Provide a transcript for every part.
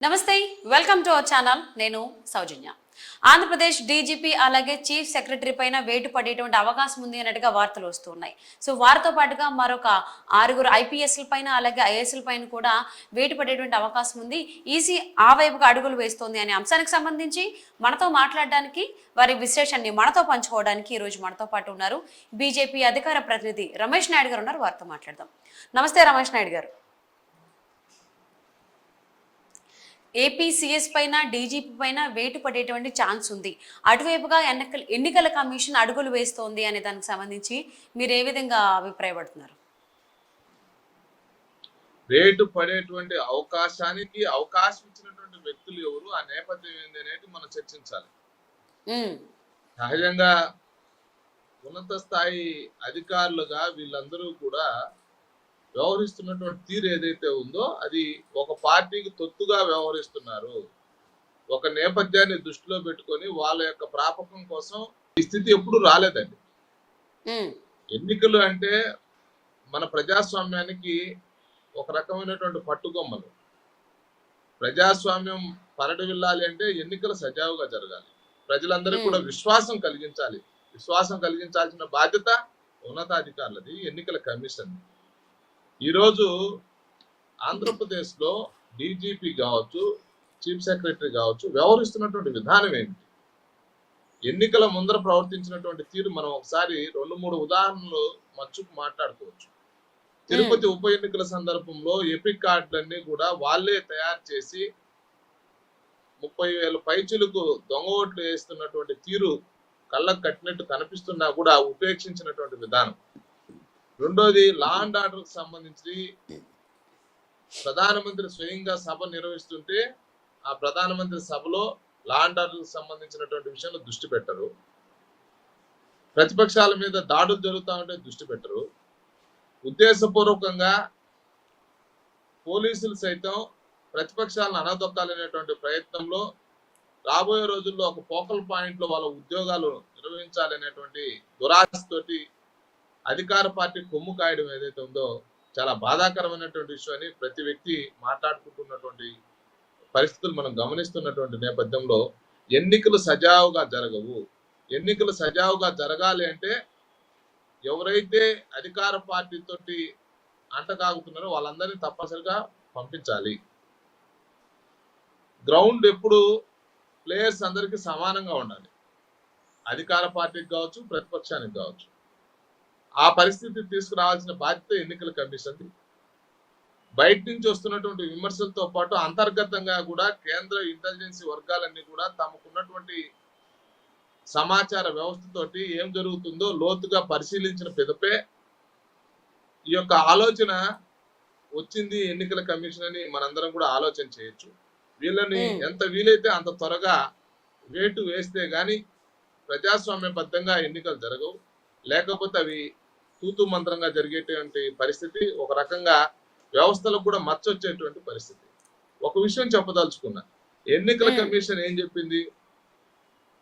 నమస్తే, welcome to our channel. నేను సౌజన్య. Andhra Pradesh DGP అలాగే చీఫ్ సెక్రటరీ పైన వేటు పడేటువంటి అవకాశం ఉంది అన్నట్టుగా వార్తలు వస్తున్నాయి. సో వారితో పాటుగా మరొక 6 ఐపీఎస్ల పైన అలాగే ఐఏఎస్ల పైన కూడా వేటు పడేటువంటి అవకాశం ఉంది. ఈసీ ఆ వైపుగా అడుగులు వేస్తోంది అనే అంశానికి సంబంధించి మనతో మాట్లాడడానికి, వారి విశ్లేషణని మనతో పంచుకోవడానికి ఈరోజు మనతో పాటు ఉన్నారు బీజేపీ అధికార ప్రతినిధి రమేష్ నాయుడు గారు ఉన్నారు. వారితో మాట్లాడదాం. నమస్తే రమేష్ నాయుడు గారు. ఏపీ సీఎస్ పైన డీజీపీ పైన వేటు పడేటువంటి ఛాన్స్ ఉంది. అటువైపుగా ఎన్నికల కమిషన్ అడుగులు వేస్తోంది అనే దానికి సంబంధించి మీరు ఏ విధంగా అభిప్రాయపడుతున్నారు? వేటు పడేటువంటి అవకాశానికి అవకాశం ఇచ్చినటువంటి వ్యక్తులు ఎవరు, ఆ నేపథ్యం ఏంది అనేది మనం చర్చించాలి. సహజంగా ఉన్నత స్థాయి అధికారులుగా వీళ్ళందరూ కూడా వ్యవహరిస్తున్నటువంటి తీరు ఏదైతే ఉందో అది ఒక పార్టీకి తొత్తుగా వ్యవహరిస్తున్నారు. ఒక నేపథ్యాన్ని దృష్టిలో పెట్టుకొని వాళ్ళ యొక్క ప్రాపకం కోసం ఈ స్థితి ఎప్పుడు రాలేదండి. ఎన్నికలు అంటే మన ప్రజాస్వామ్యానికి ఒక రకమైనటువంటి పట్టుకొమ్మలు. ప్రజాస్వామ్యం పరడవిల్లాలి అంటే ఎన్నికలు సజావుగా జరగాలి. ప్రజలందరికీ కూడా విశ్వాసం కలిగించాలి. విశ్వాసం కలిగించాల్సిన బాధ్యత ఉన్నతాధికారులది, ఎన్నికల కమిషన్. ఈరోజు ఆంధ్రప్రదేశ్లో డీజీపీ కావచ్చు, చీఫ్ సెక్రటరీ కావచ్చు, వ్యవహరిస్తున్నటువంటి విధానం ఏంటి, ఎన్నికల ముందర ప్రవర్తించినటువంటి తీరు మనం ఒకసారి 2-3 ఉదాహరణలు మచ్చుకు మాట్లాడుకోవచ్చు. తిరుపతి ఉప ఎన్నికల సందర్భంలో ఎపిక్ కార్డులన్నీ కూడా వాళ్ళే తయారు చేసి 30,000 పైచులకు దొంగ ఓట్లు వేస్తున్నటువంటి తీరు కళ్ళకు కట్టినట్టు కనిపిస్తున్నా కూడా ఉపేక్షించినటువంటి విధానం. రెండోది, లా అండ్ ఆర్డర్ కు సంబంధించి ప్రధానమంత్రి స్వయంగా సభ నిర్వహిస్తుంటే ఆ ప్రధానమంత్రి సభలో లా అండ్ ఆర్డర్ కు సంబంధించినటువంటి విషయంలో దృష్టి పెట్టరు. ప్రతిపక్షాల మీద దాడులు జరుగుతూ ఉంటే దృష్టి పెట్టరు. ఉద్దేశపూర్వకంగా పోలీసులు సైతం ప్రతిపక్షాలను అనదొక్కాలనేటువంటి ప్రయత్నంలో రాబోయే రోజుల్లో ఒక ఫోకల్ పాయింట్ లో వాళ్ళ ఉద్యోగాలు నిర్వహించాలనేటువంటి దురాశతోటి అధికార పార్టీ కొమ్ము కాయడం ఏదైతే ఉందో చాలా బాధాకరమైనటువంటి విషయాన్ని ప్రతి వ్యక్తి మాట్లాడుకుంటున్నటువంటి పరిస్థితులు మనం గమనిస్తున్నటువంటి నేపథ్యంలో ఎన్నికలు సజావుగా జరగవు. ఎన్నికలు సజావుగా జరగాలి అంటే ఎవరైతే అధికార పార్టీతోటి అంటకాగుతున్నారో వాళ్ళందరినీ తప్పనిసరిగా పంపించాలి. గ్రౌండ్ ఎప్పుడు ప్లేయర్స్ అందరికీ సమానంగా ఉండాలి. అధికార పార్టీకి కావచ్చు, ప్రతిపక్షానికి కావచ్చు. ఆ పరిస్థితి తీసుకురావాల్సిన బాధ్యత ఎన్నికల కమిషన్. బయట నుంచి వస్తున్నటువంటి విమర్శలతో పాటు అంతర్గతంగా కూడా కేంద్ర ఇంటెలిజెన్స్ వర్గాలన్నీ కూడా తమకున్నటువంటి సమాచార వ్యవస్థతోటి ఏం జరుగుతుందో లోతుగా పరిశీలించిన పిదపే ఈ యొక్క ఆలోచన వచ్చింది ఎన్నికల కమిషన్ అని మనందరం కూడా ఆలోచన చేయొచ్చు. వీళ్ళని ఎంత వీలైతే అంత త్వరగా వేటు వేస్తే గాని ప్రజాస్వామ్యబద్ధంగా ఎన్నికలు జరగవు. లేకపోతే అవి తూతు మంత్రంగా జరిగేటువంటి పరిస్థితి, ఒక రకంగా వ్యవస్థలకు కూడా మచ్చొచ్చేటువంటి పరిస్థితి. ఒక విషయం చెప్పదలుచుకున్నా, ఎన్నికల కమిషన్ ఏం చెప్పింది,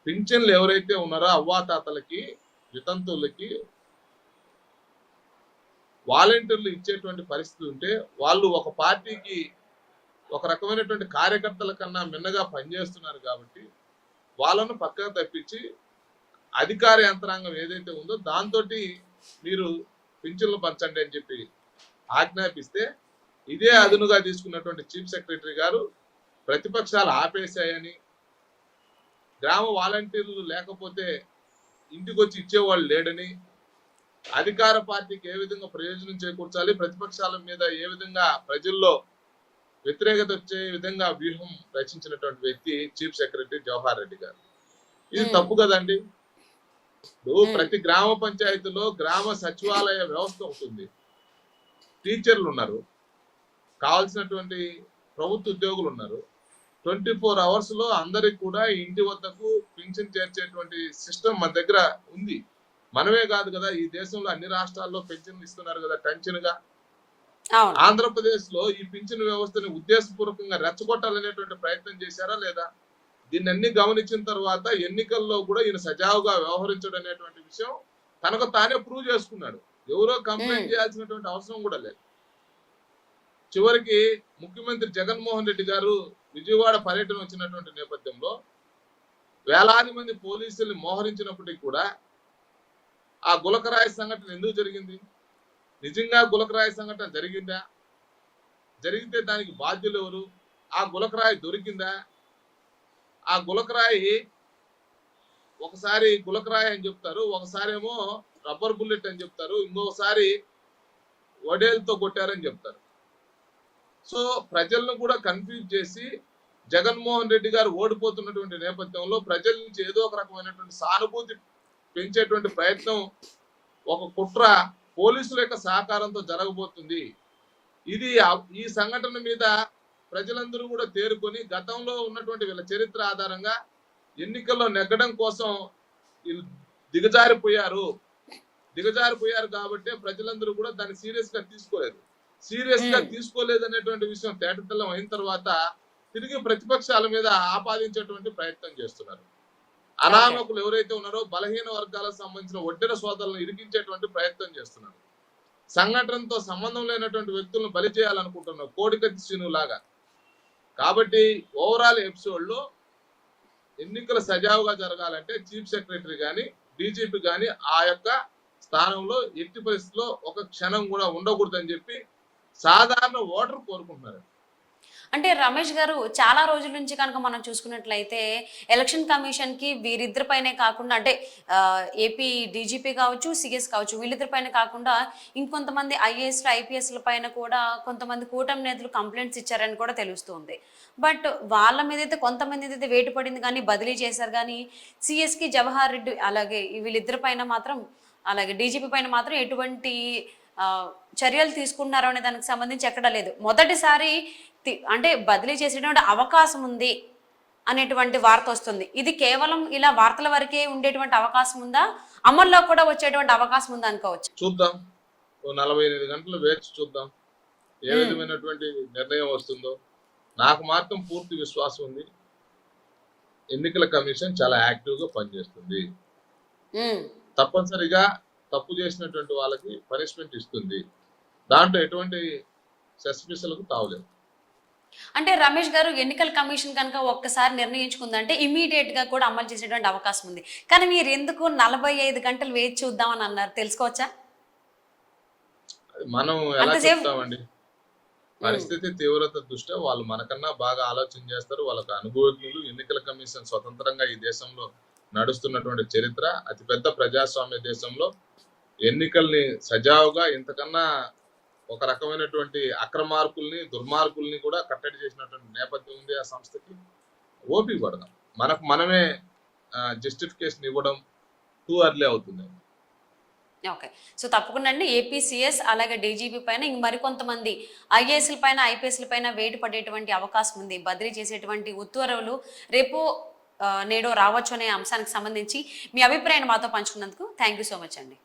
పింఛన్లు ఎవరైతే ఉన్నారో అవ్వాతాతలకి, వితంతువులకి వాలంటీర్లు ఇచ్చేటువంటి పరిస్థితి ఉంటే వాళ్ళు ఒక పార్టీకి ఒక రకమైనటువంటి కార్యకర్తల కన్నా మిన్నగా పనిచేస్తున్నారు కాబట్టి వాళ్ళను పక్కకు తప్పించి అధికార యంత్రాంగం ఏదైతే ఉందో దాంతో మీరు పింఛన్లు పంచండి అని చెప్పి ఆజ్ఞాపిస్తే ఇదే అదునుగా తీసుకున్నటువంటి చీఫ్ సెక్రటరీ గారు ప్రతిపక్షాలు ఆపేశాయని, గ్రామ వాలంటీర్లు లేకపోతే ఇంటికి వచ్చి ఇచ్చేవాళ్ళు లేడని, అధికార పార్టీకి ఏ విధంగా ప్రయోజనం చేకూర్చాలి, ప్రతిపక్షాల మీద ఏ విధంగా ప్రజల్లో వ్యతిరేకత వచ్చే విధంగా వ్యూహం రచించినటువంటి వ్యక్తి చీఫ్ సెక్రటరీ జవహర్ రెడ్డి గారు. ఇది తప్పు కదండి. ప్రతి గ్రామ పంచాయతీలో గ్రామ సచివాలయ వ్యవస్థ ఉంటుంది, టీచర్లు ఉన్నారు, కావాల్సినటువంటి ప్రభుత్వ ఉద్యోగులు ఉన్నారు. 24 hours లో అందరికి కూడా ఇంటి వద్దకు పింఛన్ చేర్చేటువంటి సిస్టమ్ మన దగ్గర ఉంది. మనమే కాదు కదా, ఈ దేశంలో అన్ని రాష్ట్రాల్లో పింఛన్లు ఇస్తున్నారు కదా టెన్షన్ గా. ఆంధ్రప్రదేశ్ లో ఈ పింఛన్ వ్యవస్థని ఉద్దేశపూర్వకంగా రెచ్చగొట్టాలనేటువంటి ప్రయత్నం చేశారా లేదా? దీన్ని అన్ని గమనించిన తర్వాత ఎన్నికల్లో కూడా ఈయన సజావుగా వ్యవహరించడం అనేటువంటి విషయం తనకు తానే ప్రూవ్ చేసుకున్నాడు. ఎవరో కంప్లైంట్ చేయాల్సినటువంటి అవసరం కూడా లేదు. చివరికి ముఖ్యమంత్రి జగన్మోహన్ రెడ్డి గారు విజయవాడ పర్యటన వచ్చినటువంటి నేపథ్యంలో వేలాది మంది పోలీసుల్ని మోహరించినప్పటికీ కూడా ఆ గులకరాయి సంఘటన ఎందుకు జరిగింది? నిజంగా గులకరాయి సంఘటన జరిగిందా? జరిగితే దానికి బాధ్యులు ఎవరు? ఆ గులకరాయి దొరికిందా? ఆ గులకరాయి ఒకసారి గులకరాయి అని చెప్తారు, ఒకసారి ఏమో రబ్బర్ బుల్లెట్ అని చెప్తారు, ఇంకొకసారి వడేలతో కొట్టారని చెప్తారు. సో ప్రజలను కూడా కన్ఫ్యూజ్ చేసి జగన్మోహన్ రెడ్డి గారు ఓడిపోతున్నటువంటి నేపథ్యంలో ప్రజల నుంచి ఏదో ఒక రకమైనటువంటి సానుభూతి పెంచేటువంటి ప్రయత్నం, ఒక కుట్ర పోలీసుల యొక్క సహకారంతో జరగబోతుంది. ఇది ఈ సంఘటన మీద ప్రజలందరూ కూడా తేరుకొని గతంలో ఉన్నటువంటి వీళ్ళ చరిత్ర ఆధారంగా ఎన్నికల్లో నెగ్గడం కోసం వీళ్ళు దిగజారిపోయారు కాబట్టి ప్రజలందరూ కూడా దాన్ని సీరియస్ గా తీసుకోలేదు అనేటువంటి విషయం తేటతెల్లం అయిన తర్వాత తిరిగి ప్రతిపక్షాల మీద ఆపాదించేటువంటి ప్రయత్నం చేస్తున్నారు. అనామకులు ఎవరైతే ఉన్నారో బలహీన వర్గాలకు సంబంధించిన ఒడ్డెర సోదరులను ఇరికించేటువంటి ప్రయత్నం చేస్తున్నారు. సంఘటనతో సంబంధం లేనటువంటి వ్యక్తులను బలి చేయాలనుకుంటున్నారు, కోడికత్తి శ్రీను లాగా. కాబట్టి ఓవరాల్ ఎపిసోడ్ లో ఎన్నికలు సజావుగా జరగాలంటే చీఫ్ సెక్రటరీ గాని డీజీపీ గాని ఆ యొక్క స్థానంలో ఎట్టి పరిస్థితుల్లో ఒక క్షణం కూడా ఉండకూడదని చెప్పి సాధారణ ఓటర్ కోరుకుంటున్నారు. అంటే రమేష్ గారు చాలా రోజుల నుంచి కనుక మనం చూసుకున్నట్లయితే ఎలక్షన్ కమిషన్ కి వీరిద్దరిపైనే కాకుండా అంటే ఏపీ డీజీపీ కావచ్చు, సిఎస్ కావచ్చు, వీళ్ళిద్దరిపైన కాకుండా ఇంకొంతమంది ఐఏఎస్లు ఐపీఎస్ల పైన కూడా కొంతమంది కూటమి నేతలు కంప్లైంట్స్ ఇచ్చారని కూడా తెలుస్తుంది. బట్ వాళ్ళ మీద అయితే కొంతమంది అయితే వేటు పడింది కానీ బదిలీ చేశారు. కానీ సిఎస్కి జవహర్ రెడ్డి అలాగే వీళ్ళిద్దరి పైన మాత్రం, అలాగే డీజీపీ పైన మాత్రం ఎటువంటి చర్యలు తీసుకున్నారో అనే దానికి సంబంధించి ఎక్కడా లేదు. మొదటిసారి అంటే బదిలీ చేసేటువంటి అవకాశం ఉంది అనేటువంటి వార్త వస్తుంది. ఇది కేవలం ఇలా వార్తల వరకే ఉండేటువంటి అవకాశం ఉందా, అమల్లో కూడా వచ్చేటువంటి అవకాశం ఉందా అనుకోవచ్చు? చూద్దాం, 48 గంటలు వేచి చూద్దాం ఏ విధమైనటువంటి నిర్ణయం వస్తుందో. నాకు మాత్రం పూర్తి విశ్వాసం ఉంది, ఎన్నికల కమిషన్ చాలా యాక్టివ్ గా పనిచేస్తుంది. తప్పనిసరిగా తప్పు చేసినటువంటి వాళ్ళకి పనిష్మెంట్ ఇస్తుంది. దాంట్లో ఎటువంటి సస్పెన్షన్లకు తావలేదు. అంటే రమేష్ గారు ఎన్నికల కమిషన్ కనుక ఒక్కసారి నిర్ణయించుకుందంటే ఇమీడియట్ గా కూడా అమలు చేసేటువంటి అవకాశం ఉంది. కానీ మీరు ఎందుకు 45 గంటలు వేచి చూద్దామని అన్నారు, తెలుసుకోవచ్చా? మనం ఎలా చెప్తామండి, పరిస్థితి తీవ్రత దృష్ట్యా వాళ్ళు మనకన్నా బాగా ఆలోచన చేస్తారు. వాళ్ళకి అనుభవజ్ఞులు. ఎన్నికల కమిషన్ స్వతంత్రంగా ఈ దేశంలో నడుస్తున్నటువంటి చరిత్ర, అతిపెద్ద ప్రజాస్వామ్య దేశంలో ఎన్నికల్ని సజావుగా ఇంతకన్నా ఒక రకమైనటువంటి అక్రమార్కుల్ని దుర్మార్గుల్ని కూడా కట్టడి చేసినటువంటి నేపథ్యం ఉంది ఆ సంస్థకి. ఓపిక పడదాం, మనకు మనమే జస్టిఫికేషన్ ఇవ్వడం టూ అర్లీ అవుతుంది. ఓకే, సో తప్పకుండా అండి ఏపీసీఎస్ అలాగే డీజీపీ పైన ఇంక మరికొంతమంది ఐఏఎస్ల పైన ఐపీఎస్ల పైన వేటు పడేటువంటి అవకాశం ఉంది. బదిలీ చేసేటువంటి ఉత్తర్వులు రేపు నేడో రావచ్చు అనే అంశానికి సంబంధించి మీ అభిప్రాయాన్ని మాతో పంచుకున్నందుకు థ్యాంక్ యూ సో మచ్ అండి.